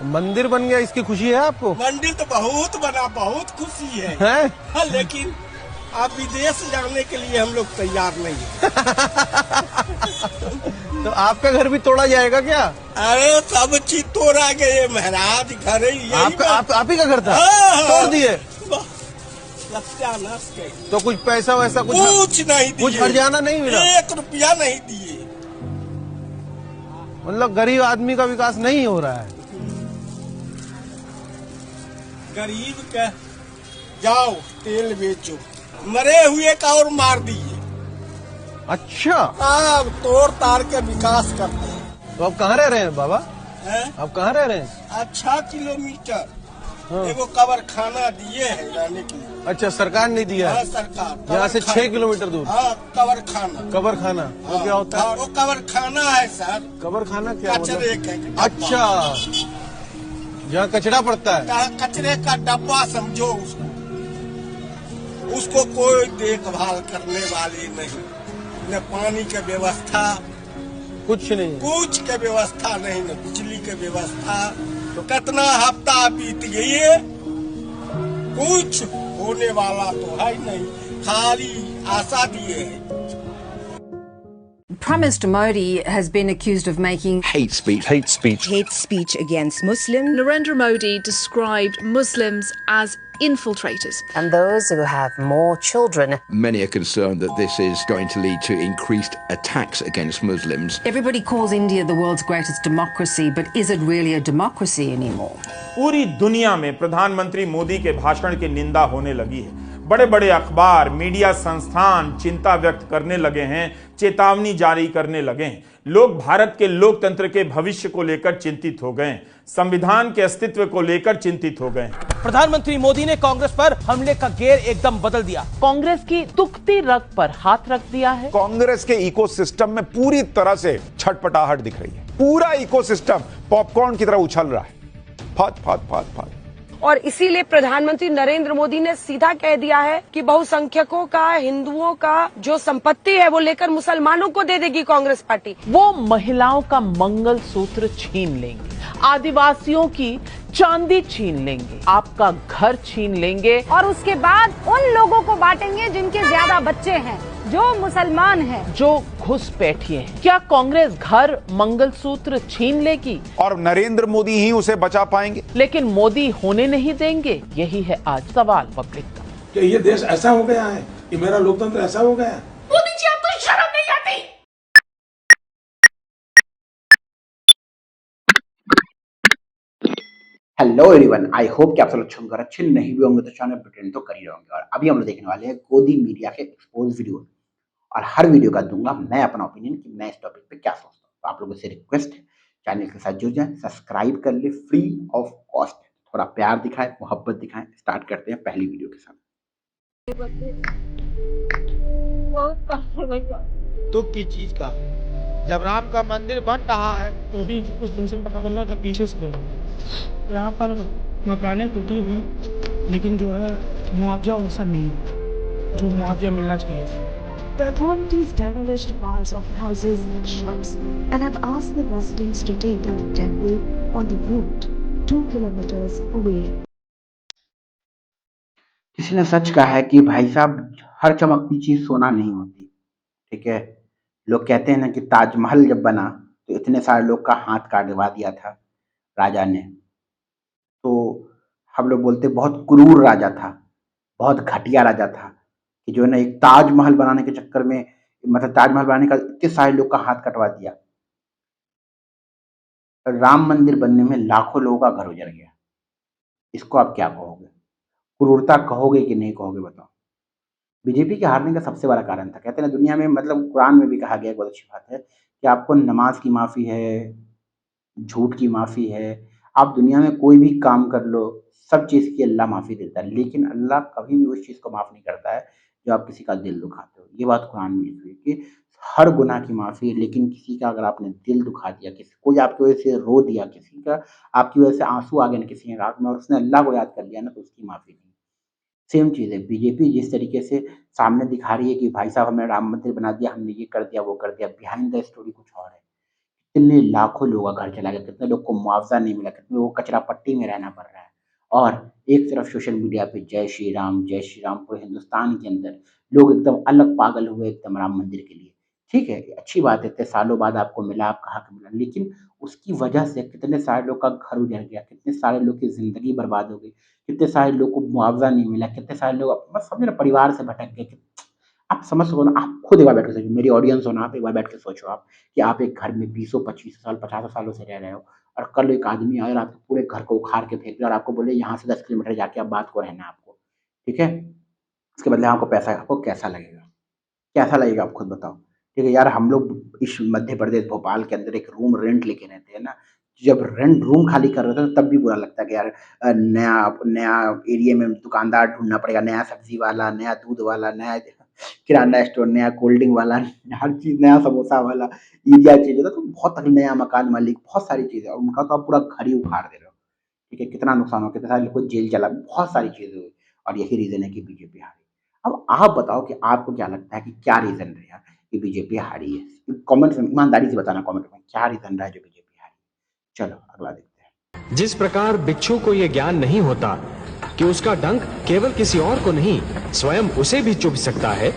मंदिर बन गया, इसकी खुशी है आपको? मंदिर तो बहुत बना, बहुत खुशी है, हाँ, लेकिन आप विदेश जाने के लिए हम लोग तैयार नहीं है। तो आपका घर भी तोड़ा जाएगा क्या? अरे सब चीज तोड़ा गए महाराज, घर ही आप ही का घर था? तोड़ दिए? सत्यानाश गए। तो कुछ पैसा वैसा कुछ नहीं दिए, कुछ हर्जाना नहीं मिला? 1 रुपया नहीं दिए। मतलब गरीब आदमी का विकास नहीं हो रहा है। गरीब का जाओ तेल बेचो, मरे हुए का और मार दिए। अच्छा, आप तोड़ तार के विकास करते हैं। तो आप कहाँ रह रहे हैं बाबा? आप कहाँ रह रहे हैं? 6 किलोमीटर हाँ। एगो कबर खाना दिए है रहने के लिए। अच्छा, सरकार नहीं दिया है? हाँ, सरकार। यहाँ से 6 किलोमीटर दूर? हाँ, कबर खाना। कबर खाना वो क्या होता है? वो कबर खाना है सर। कबर खाना क्या कचरे मतलब? का। अच्छा, जहाँ कचरा पड़ता है? कचरे का डब्बा समझो उसको कोई देखभाल करने वाली नहीं, न पानी की व्यवस्था, कुछ नहीं, कुछ के व्यवस्था नहीं, न बिजली की व्यवस्था। तो कितना हफ्ता बीत गई, कुछ होने वाला तो है नहीं, खाली आशा दिए है। Prime Minister Modi has been accused of making hate speech against Muslims. Narendra Modi described Muslims as infiltrators. and those who have more children. Many are concerned that this is going to lead to increased attacks against Muslims. Everybody calls India the world's greatest democracy, but is it really a democracy anymore? पूरी दुनिया में प्रधानमंत्री मोदी के भाषण की निंदा होने लगी है। बड़े बड़े अखबार, मीडिया संस्थान चिंता व्यक्त करने लगे हैं, चेतावनी जारी करने लगे हैं। लोग भारत के लोकतंत्र के भविष्य को लेकर चिंतित हो गए, संविधान के अस्तित्व को लेकर चिंतित हो गए। प्रधानमंत्री मोदी ने कांग्रेस पर हमले का गेयर एकदम बदल दिया। कांग्रेस की दुखती रग पर हाथ रख दिया है। कांग्रेस के इकोसिस्टम में पूरी तरह से छटपटाहट दिख रही है। पूरा इकोसिस्टम पॉपकॉर्न की तरह उछल रहा है, फात फात फात फात। और इसीलिए प्रधानमंत्री नरेंद्र मोदी ने सीधा कह दिया है कि बहुसंख्यकों का, हिंदुओं का जो संपत्ति है वो लेकर मुसलमानों को दे देगी कांग्रेस पार्टी। वो महिलाओं का मंगल सूत्र छीन लेंगे, आदिवासियों की चांदी छीन लेंगे, आपका घर छीन लेंगे और उसके बाद उन लोगों को बांटेंगे जिनके ज्यादा बच्चे हैं, जो मुसलमान हैं, जो घुसपैठिए हैं। क्या कांग्रेस घर, मंगलसूत्र छीन लेगी? और नरेंद्र मोदी ही उसे बचा पाएंगे? लेकिन मोदी होने नहीं देंगे। यही है आज सवाल पब्लिक का। कि ये देश ऐसा हो गया है, कि मेरा लोकतंत्र ऐसा हो गया है। मोदी जी, आपको शर्म नहीं आती? हेलो एवरीवन, आई होप कि आप सब अच्छे नहीं भी होंगे तो चैनल प्रिटेंड तो कर ही होंगे। और अभी हम लोग देखने वाले हैं गोदी मीडिया के एक्सपोज वीडियो, और हर वीडियो का दूंगा मैं अपना ओपिनियन कि मैं इस टॉपिक पे क्या सोचता हूँ। तो आप लोगों से रिक्वेस्ट है, चैनल के साथ जुड़ जाएं, सब्सक्राइब कर ले, फ्री ऑफ कॉस्ट। थोड़ा प्यार दिखाएं, मोहब्बत दिखाएं। स्टार्ट करते हैं पहली वीडियो के साथ। तो किस चीज का? जब राम का मंदिर बन रहा है तो भी कुछ दिन से पता चला था पीछे से यहाँ पर मकानें टूटी हुई, लेकिन जो है मुआवजा वैसा नहीं है जो मुआवजा मिलना चाहिए। The authorities demolished piles of houses and shops and have asked the residents to take to the temple on the route 2 kilometers away. किसी ने सच कहा है कि भाई साहब, हर चमकती चीज सोना नहीं होती। ठीक है, लोग कहते हैं ना कि ताजमहल जब बना तो इतने सारे लोग का हाथ काटवा दिया था राजा ने। तो हम लोग बोलते बहुत क्रूर राजा था, बहुत घटिया राजा था, कि जो है ना एक ताजमहल बनाने के चक्कर में, मतलब ताजमहल बनाने का इतने सारे लोग का हाथ कटवा दिया। राम मंदिर बनने में लाखों लोगों का घर उजड़ गया। इसको आप क्या कहोगे? क्रूरता कहोगे कि नहीं कहोगे? बताओ। बीजेपी के हारने का सबसे बड़ा कारण था, कहते हैं ना दुनिया में, मतलब कुरान में भी कहा गया, बहुत अच्छी बात है कि आपको नमाज की माफ़ी है, झूठ की माफ़ी है, आप दुनिया में कोई भी काम कर लो, सब चीज़ की अल्लाह माफ़ी देता है, लेकिन अल्लाह कभी भी उस चीज़ को माफ़ नहीं करता है जो आप किसी का दिल दुखाते हो। ये बात कुरान में लिखी हुई है कि हर गुनाह की माफ़ी है, लेकिन किसी का अगर आपने दिल दुखा दिया, किसी कोई आपकी वजह से रो दिया, किसी का आपकी वजह से आंसू आ गए ना किसी के आँख में, और उसने अल्लाह को याद कर लिया ना, तो उसकी माफ़ी नहीं। सेम चीज़ है, बीजेपी जिस तरीके से सामने दिखा रही है कि भाई साहब हमने राम मंदिर बना दिया, हमने ये कर दिया, वो कर दिया, बिहाइंड द स्टोरी कुछ और है। कितने लाखों लोगों का घर चला गया, कितने लोग को मुआवजा नहीं मिला, कितने लोगों को कचरा पट्टी में रहना पड़ रहा है। और एक तरफ सोशल मीडिया पे जय श्री राम पूरे हिंदुस्तान के अंदर लोग एकदम अलग पागल हुए एकदम राम मंदिर के लिए। ठीक है, अच्छी बात है, इतने सालों बाद आपको मिला, आपका हक मिला, लेकिन उसकी वजह से कितने सारे लोग का घर उजड़ गया, कितने सारे लोग की जिंदगी बर्बाद हो गई, कितने सारे लोग को मुआवजा नहीं मिला, कितने सारे लोग बस समझे ना परिवार से भटक गए। आप समझ सको ना, आप खुद एक बार बैठ के सोचो, मेरी ऑडियंस हो ना, आप एक बार बैठ के सोचो आप कि आप एक घर में 20-25 साल 50 सालों से रह रहे हो और कल एक आदमी आए और आपके पूरे घर को उखाड़ के फेंक दे और आपको बोले यहाँ से 10 किलोमीटर जाके आप बात को रहना है आपको, ठीक है, उसके बदले आपको पैसा, आपको कैसा लगेगा? कैसा लगेगा आप खुद बताओ। ठीक है यार, हम लोग इस मध्य प्रदेश भोपाल के अंदर एक रूम रेंट लेके रहते हैं ना, जब रेंट रूम खाली कर रहे थे तो तब भी बुरा लगता है कि यार नया एरिया में दुकानदार ढूंढना पड़ेगा, नया सब्जी वाला, नया दूध वाला, नया किराना स्टोर, नया कोल्ड ड्रिंक वाला, हर चीज़ नया, समोसा वाला एरिया चाहिए था, तो बहुत नया मकान मालिक, बहुत सारी चीज़ें, और उनका तो आप पूरा घर ही उखाड़ दे रहे हो। ठीक है, कितना नुकसान हो, कितने सारे लोग को जेल चला, बहुत सारी चीज़ें हुई और यही रीज़न है कि बीजेपी हारी। अब आप बताओ कि आपको क्या लगता है कि क्या रीज़न रहा कि बीजेपी हारी है? कमेंट में ईमानदारी से बताना, कमेंट में क्या रीज़न रहा है जो बीजेपी हारी। चलो अगला देखते हैं। जिस प्रकार बिच्छू को यह ज्ञान नहीं होता कि उसका डंक केवल किसी और को नहीं स्वयं उसे भी चुभ सकता है,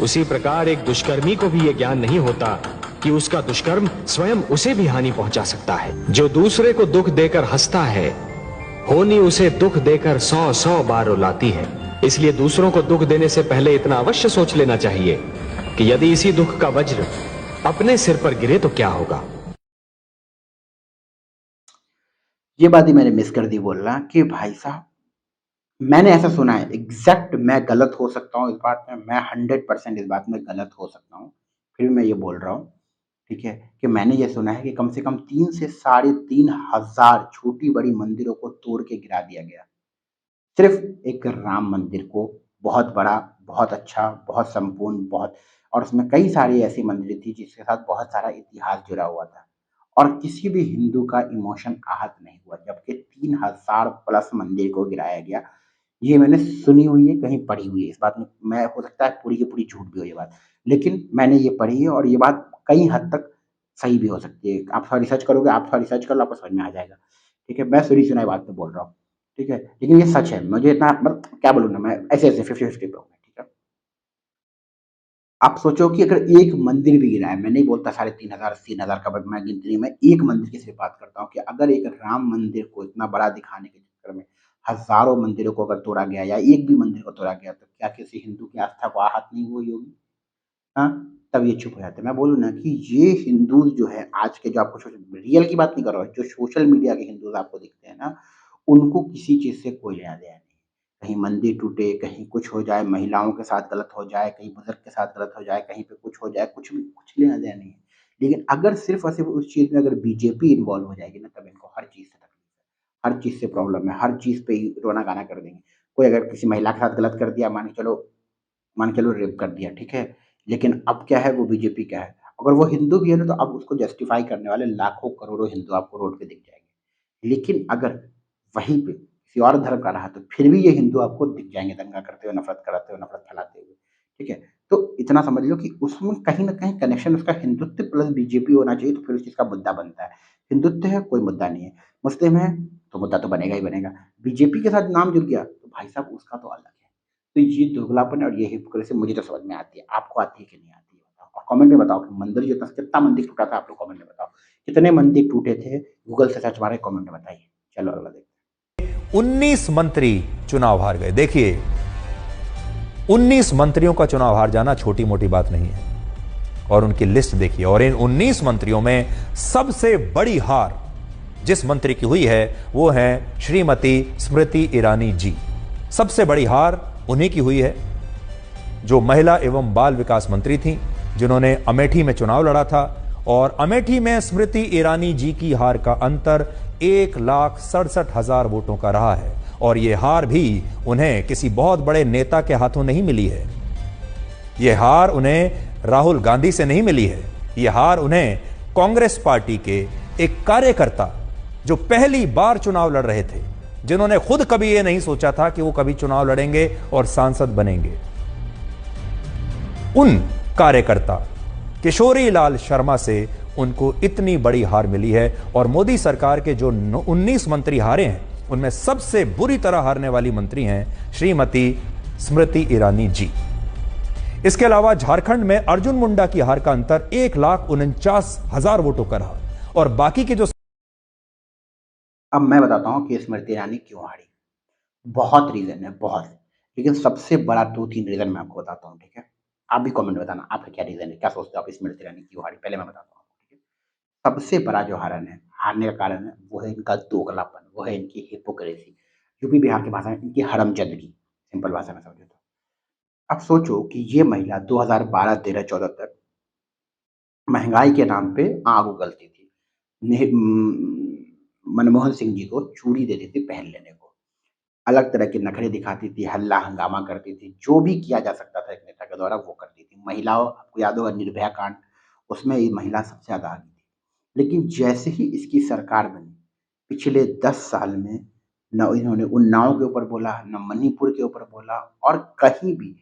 उसी प्रकार एक दुष्कर्मी को भी यह ज्ञान नहीं होता कि उसका दुष्कर्म स्वयं उसे भी हानि पहुंचा सकता है। जो दूसरे को दुख देकर हंसता है, होनी उसे दुख देकर 100 बार रुलाती है। इसलिए दूसरों को दुख देने से पहले इतना अवश्य सोच लेना चाहिए कि यदि इसी दुख का वज्र अपने सिर पर गिरे तो क्या होगा। ये बात ही मैंने मिस कर दी बोलना कि भाई साहब, मैंने ऐसा सुना है, एग्जैक्ट मैं गलत हो सकता हूँ इस बात में, मैं 100% इस बात में गलत हो सकता हूँ, फिर भी मैं ये बोल रहा हूँ, ठीक है, कि मैंने ये सुना है कि कम से कम 3 से 3.5 हज़ार छोटी बड़ी मंदिरों को तोड़ के गिरा दिया गया, सिर्फ एक राम मंदिर को, बहुत बड़ा, बहुत अच्छा, बहुत संपूर्ण, बहुत, और उसमें कई सारी ऐसी मंदिर थी जिसके साथ बहुत सारा इतिहास जुड़ा हुआ था और किसी भी हिंदू का इमोशन आहत नहीं हुआ, जबकि 3000 प्लस मंदिर को गिराया गया। ये मैंने सुनी हुई है, कहीं पढ़ी हुई है, इस बात में मैं, हो सकता है पूरी की पूरी झूठ भी हो ये बात, लेकिन मैंने ये पढ़ी है और ये बात कई हद तक सही भी हो सकती है। आप थोड़ा रिसर्च करोगे, आप थोड़ा रिसर्च कर लो, आपको समझ में आ जाएगा। ठीक है, मैं सुनी सुनाई बात में बोल रहा हूँ, ठीक है, लेकिन ये सच है, मुझे इतना मतलब क्या बोलूँ ना, मैं ऐसे 50-50 पे हूँ, ठीक है। आप सोचो कि अगर एक मंदिर भी गिरा है, मैं नहीं बोलता 3,500-3,000 का, मैं गिनती नहीं, मैं एक मंदिर की सिर्फ बात करता हूँ कि अगर एक राम मंदिर को इतना बड़ा दिखाने के चक्कर में हजारों मंदिरों को अगर तोड़ा गया या एक भी मंदिर को तोड़ा गया, तो क्या किसी हिंदू की आस्था को आहत नहीं हुई होगी? हाँ, तब ये चुप हो जाते। मैं बोलूँ ना कि ये हिंदू जो है आज के, जो आपको रियल की बात नहीं कर रहा हूँ, जो सोशल मीडिया के हिंदूज आपको दिखते हैं ना, उनको किसी चीज़ से कोई लेना देना नहीं। कहीं मंदिर टूटे, कहीं कुछ हो जाए, महिलाओं के साथ गलत हो जाए, कहीं बुजुर्ग के साथ गलत हो जाए, कहीं पे कुछ हो जाए, कुछ भी, कुछ लेना देना नहीं है। लेकिन अगर सिर्फ और सिर्फ उस चीज़ में अगर बीजेपी इन्वॉल्व हो जाएगी ना, तब इनको हर चीज़ से तकलीफ है, हर चीज़ से प्रॉब्लम है, हर चीज़ पे रोना गाना कर देंगे। कोई अगर किसी महिला के साथ गलत कर दिया, मान के चलो रेप कर दिया, ठीक है, लेकिन अब क्या है, वो बीजेपी क्या है, अगर वो हिंदू भी है ना, तो अब उसको जस्टिफाई करने वाले लाखों करोड़ों हिंदू आपको रोड पे दिख जाएंगे। लेकिन अगर वहीं पे किसी और धर्म का रहा, तो फिर भी ये हिंदू आपको दिख जाएंगे दंगा करते हुए, नफरत कराते हुए, नफरत फैलाते हुए, ठीक है। तो इतना समझ लो कि उसमें कहीं ना कहीं कनेक्शन उसका हिंदुत्व प्लस बीजेपी होना चाहिए, तो फिर उस चीज़ का मुद्दा बनता है। हिंदुत्व है, कोई मुद्दा नहीं है, मुस्लिम है तो मुद्दा तो बनेगा ही बनेगा, बीजेपी के साथ नाम जुड़ गया तो भाई साहब उसका तो अलग है। तो ये दोगलापन और ये हिपोक्रेसी मुझे तो समझ में आती है, आपको आती है कि नहीं आती है बताओ, और कमेंट में बताओ कि मंदिर कितना मंदिर टूटा था, आप लोग कमेंट में बताओ कितने मंदिर टूटे थे, गूगल से सर्च मारे, कमेंट में बताइए। चलो अगला देखते हैं। 19 मंत्री चुनाव हार गए। देखिए, 19 मंत्रियों का चुनाव हार जाना छोटी मोटी बात नहीं है, और उनकी लिस्ट देखिए, और इन 19 मंत्रियों में सबसे बड़ी हार जिस मंत्री की हुई है वो है श्रीमती स्मृति ईरानी जी। सबसे बड़ी हार उन्हीं की हुई है, जो महिला एवं बाल विकास मंत्री थी, जिन्होंने अमेठी में चुनाव लड़ा था, और अमेठी में स्मृति ईरानी जी की हार का अंतर 1,67,000 वोटों का रहा है, और यह हार भी उन्हें किसी बहुत बड़े नेता के हाथों नहीं मिली है, यह हार उन्हें राहुल गांधी से नहीं मिली है, यह हार उन्हें कांग्रेस पार्टी के एक कार्यकर्ता, जो पहली बार चुनाव लड़ रहे थे, जिन्होंने खुद कभी यह नहीं सोचा था कि वो कभी चुनाव लड़ेंगे और सांसद बनेंगे, उन कार्यकर्ता किशोरी लाल शर्मा से उनको इतनी बड़ी हार मिली है। और मोदी सरकार के जो 19 मंत्री हारे हैं उनमें सबसे बुरी तरह हारने वाली मंत्री हैं श्रीमती स्मृति ईरानी जी। इसके अलावा झारखंड में अर्जुन मुंडा की हार का अंतर 1,49,000 वोटों का रहा। और बाकी के जो अब मैं बताता हूं कि स्मृति ईरानी क्यों हारी। बहुत रीजन है, बहुत, लेकिन सबसे बड़ा 2-3 रीजन मैं आपको बताता हूं, ठीक है। आप भी कमेंट में बताना आपका क्या रीजन है, क्या सोचते हो आप स्मृति ईरानी क्यों हारी। पहले मैं बताता हूँ, ठीक है। सबसे बड़ा जो हारने का कारण है वो है इनका दोगलापन, वो है इनकी हिपोक्रेसी। यूपी बिहार की भाषा में इनकी हरमजदगी, सिंपल भाषा में समझो तो। अब सोचो कि ये महिला 2012, 13, 14 तक महंगाई के नाम पे आग उगलती थी, मनमोहन सिंह जी को चूड़ी देती थी पहन लेने को, अलग तरह के नखरे दिखाती थी, हल्ला हंगामा करती थी, जो भी किया जा सकता था एक नेता के द्वारा वो करती थी। महिलाओं, आपको याद होगा निर्भया कांड, उसमें ये महिला सबसे ज्यादा आगे थी। लेकिन जैसे ही इसकी सरकार बनी, पिछले 10 साल में न इन्होंने उन्नाव के ऊपर बोला, न मणिपुर के ऊपर बोला, और कहीं भी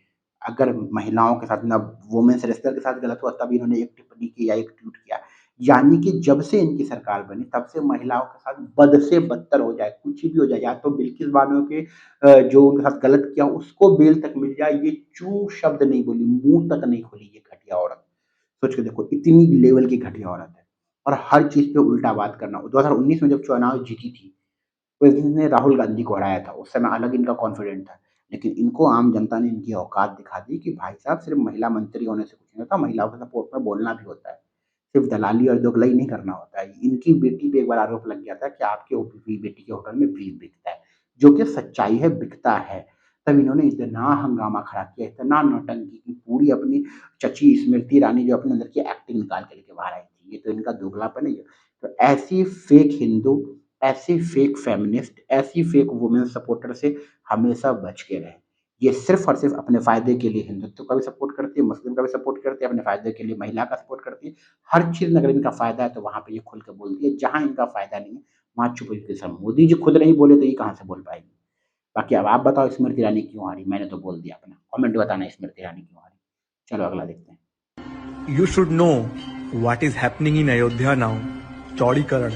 अगर महिलाओं के साथ, न वुमेन्स रेस्लर के साथ गलत हुआ तब इन्होंने एक टिप्पणी की या एक ट्वीट किया। यानी कि जब से इनकी सरकार बनी तब से महिलाओं के साथ बद से बदतर हो जाए, कुछ भी हो जाए, या तो बिल्किस बानो के जो उनके साथ गलत किया उसको बेल तक मिल जाए, ये चू शब्द नहीं बोली, मुंह तक नहीं खोली ये घटिया औरत। सोच के देखो, इतनी लेवल की घटिया औरत है, और हर चीज पे उल्टा बात करना। 2019 में जब चुनाव जीती थी तो इसने राहुल गांधी को हराया था, उस समय अलग इनका कॉन्फिडेंट था, लेकिन इनको आम जनता ने इनकी औकात दिखा दी कि भाई साहब सिर्फ महिला मंत्री होने से कुछ नहीं होता, महिलाओं के सपोर्ट में बोलना भी होता है, सिर्फ दलाली और दोगलाई नहीं करना होता है। इनकी बेटी पे एक बार आरोप लग गया था कि आपके बेटी के होटल में बीफ बिकता है, जो कि सच्चाई है, बिकता है। तब इन्होंने इतना हंगामा खड़ा किया, इतना नौटंकी की, पूरी अपनी चची स्मृति ईरानी जो अपने अंदर की एक्टिंग निकाल के लेके बाहर आई थी। ये तो इनका दोगलापन है। तो ऐसी फेक हिंदू, ऐसी फेक फेमिनिस्ट, ऐसी फेक वुमेन सपोर्टर से हमेशा बच के रहे। ये सिर्फ और सिर्फ अपने फायदे के लिए हिंदुत्व का भी सपोर्ट करती है, मुस्लिम का भी सपोर्ट करती है, अपने फायदे के लिए महिला का सपोर्ट करती है। हर चीज में अगर इनका फायदा है तो वहां पे ये खुल के बोलती है, जहां इनका फायदा नहीं है वहां चुप के सर। मोदी जी खुद नहीं बोले तो ये कहां से बोल पाएगी। बाकी अब आप बताओ स्मृति ईरानी क्यों हारी। मैंने तो बोल दिया अपना, कमेंट में बताना स्मृति ईरानी क्यों हारी। चलो अगला देखते हैं। You should know what is happening in Ayodhya now. चौड़ीकरण,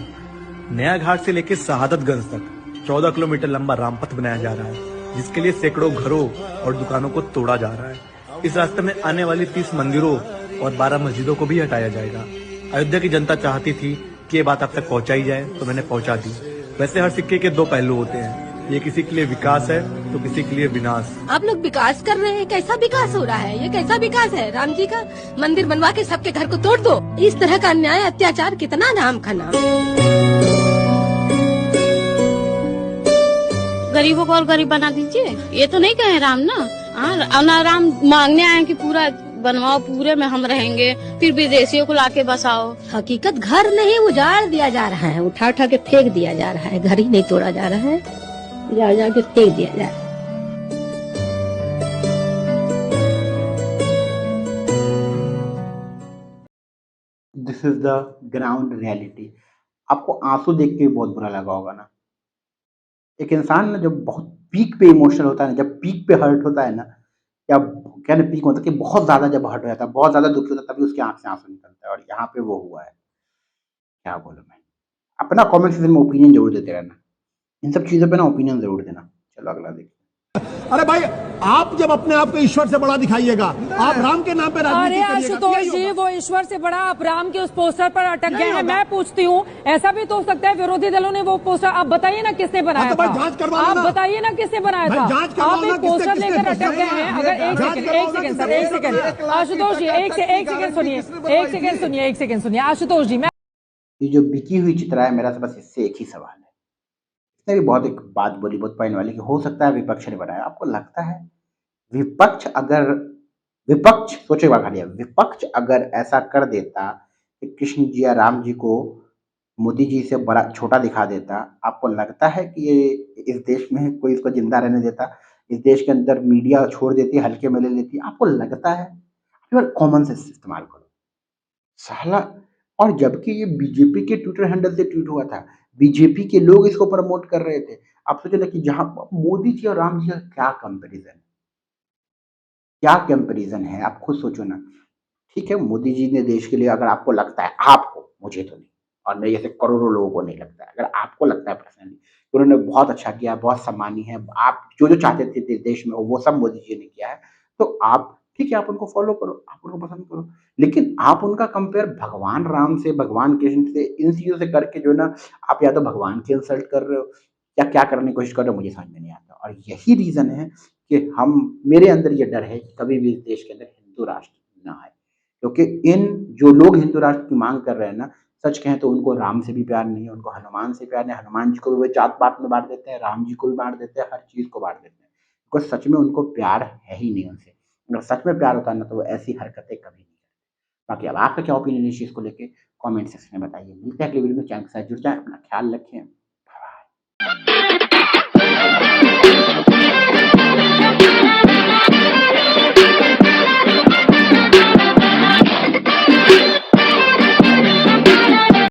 नया घाट से लेकर शहादतगंज तक 14 किलोमीटर लंबा रामपथ बनाया जा रहा है, जिसके लिए सैकड़ों घरों और दुकानों को तोड़ा जा रहा है। इस रास्ते में आने वाली 30 मंदिरों और 12 मस्जिदों को भी हटाया जाएगा। अयोध्या की जनता चाहती थी कि ये बात आप तक पहुंचाई जाए, तो मैंने पहुंचा दी। वैसे हर सिक्के के 2 पहलू होते हैं, ये किसी के लिए विकास है तो किसी के लिए विनाश। आप लोग विकास कर रहे हैं, कैसा विकास हो रहा है? ये कैसा विकास है? राम जी का मंदिर बनवा के सबके घर को तोड़ दो। इस तरह का अन्याय अत्याचार कितना नाम खाना। गरीबों को और गरीब बना दीजिए, ये तो नहीं कहे राम ना। ना राम मांगने आए कि पूरा बनवाओ, पूरे में हम रहेंगे, फिर विदेशियों को लाके बसाओ। हकीकत घर नहीं उजाड़ दिया जा रहा है, उठा उठा के फेंक दिया जा रहा है। घर ही नहीं तोड़ा जा रहा है, उजाड़ उजाड़ के फेंक दिया जा रहा है। This is the ground reality. आपको आंसू देख के बहुत बुरा लगा होगा ना। एक इंसान ना जब बहुत पीक पे इमोशनल होता है ना, जब पीक पे हर्ट होता है ना, या क्या ना पीक होता है कि बहुत ज्यादा जब हर्ट हो जाता है, बहुत ज्यादा दुखी होता है, तभी उसकी आंख से आंसू निकलता है। और यहाँ पे वो हुआ है। क्या बोलूं मैं। अपना कमेंट सेक्शन में ओपिनियन जरूर देते रहना, इन सब चीजों पे ना ओपिनियन जरूर देना। चलो अगला देखिए। अरे भाई, आप जब अपने आप को ईश्वर से बड़ा दिखाइएगा, आप राम के नाम पे राजनीति करिएगा। अरे आशुतोष जी, वो ईश्वर से बड़ा आप राम के उस पोस्टर पर अटक गए हैं। मैं पूछती हूँ, ऐसा भी तो हो सकता है विरोधी दलों ने वो पोस्टर, आप बताइए ना किसने बनाया था? जांच करवा लो आप ना। बताइए ना किसने बनाया था? आप एक पोस्टर लेकर अटक गए हैं। अगर एक सेकंड सर, एक सेकंड आशुतोष जी, एक सेकंड सुनिए आशुतोष जी। ये जो बिकी हुई चित्रा है, मेरा तो बस इससे एक ही सवाल है। इसने भी बहुत एक बात बोली बहुत पॉइंट वाली कि हो सकता है विपक्ष ने बनाया। आपको लगता है विपक्ष सोचो बात खाली, विपक्ष अगर ऐसा कर देता कि कृष्ण जी या राम जी को मोदी जी से बड़ा छोटा दिखा देता, आपको लगता है कि ये इस देश में कोई इसको जिंदा रहने देता? इस देश के अंदर मीडिया छोड़ देती, हल्के में ले लेती? आपको लगता है? कॉमन सेंस इस्तेमाल करो साला। और जबकि ये बीजेपी के ट्विटर हैंडल से ट्वीट हुआ था, बीजेपी के लोग इसको प्रमोट कर रहे थे। आप सोचो ना कि जहां मोदी जी और राम जी का क्या कंपैरिजन है, आप खुद सोचो ना। ठीक है, मोदी जी ने देश के लिए, अगर आपको लगता है, आपको, मुझे तो नहीं, और मेरे जैसे करोड़ों लोगों को नहीं लगता है, अगर आपको लगता है पर्सनली उन्होंने बहुत अच्छा किया, बहुत सम्मानीय है, आप जो जो चाहते थे देश में वो सब मोदी जी ने किया है, तो आप ठीक है, आप उनको फॉलो करो, आप उनको पसंद करो, लेकिन आप उनका कंपेयर भगवान राम से, भगवान कृष्ण से, इन चीज़ों से करके जो है ना, आप या तो भगवान की इंसल्ट कर रहे हो या क्या करने की कोशिश कर रहे हो, मुझे समझ में नहीं आता। और यही रीज़न है कि मेरे अंदर ये डर है कि कभी भी इस देश के अंदर हिंदू राष्ट्र ना आए, क्योंकि इन जो लोग हिंदू राष्ट्र की मांग कर रहे हैं ना, सच कहें तो उनको राम से भी प्यार नहीं है, उनको हनुमान से प्यार नहीं है। हनुमान जी को भी वो जात पात में बांट देते हैं, राम जी को भी बांट देते हैं, हर चीज़ को बांट देते हैं, बिकॉज सच में उनको प्यार है ही नहीं उनसे। अगर सच में प्यार होता ना तो वो ऐसी हरकतें कभी नहीं करते। बाकी अब आपका क्या ओपिनियन है इस चीज़ को लेके, कमेंट सेक्शन में बताइए। मिलते हैं अगली वीडियो में, चैनल के साथ जुड़ जाएं, अपना ख्याल रखें।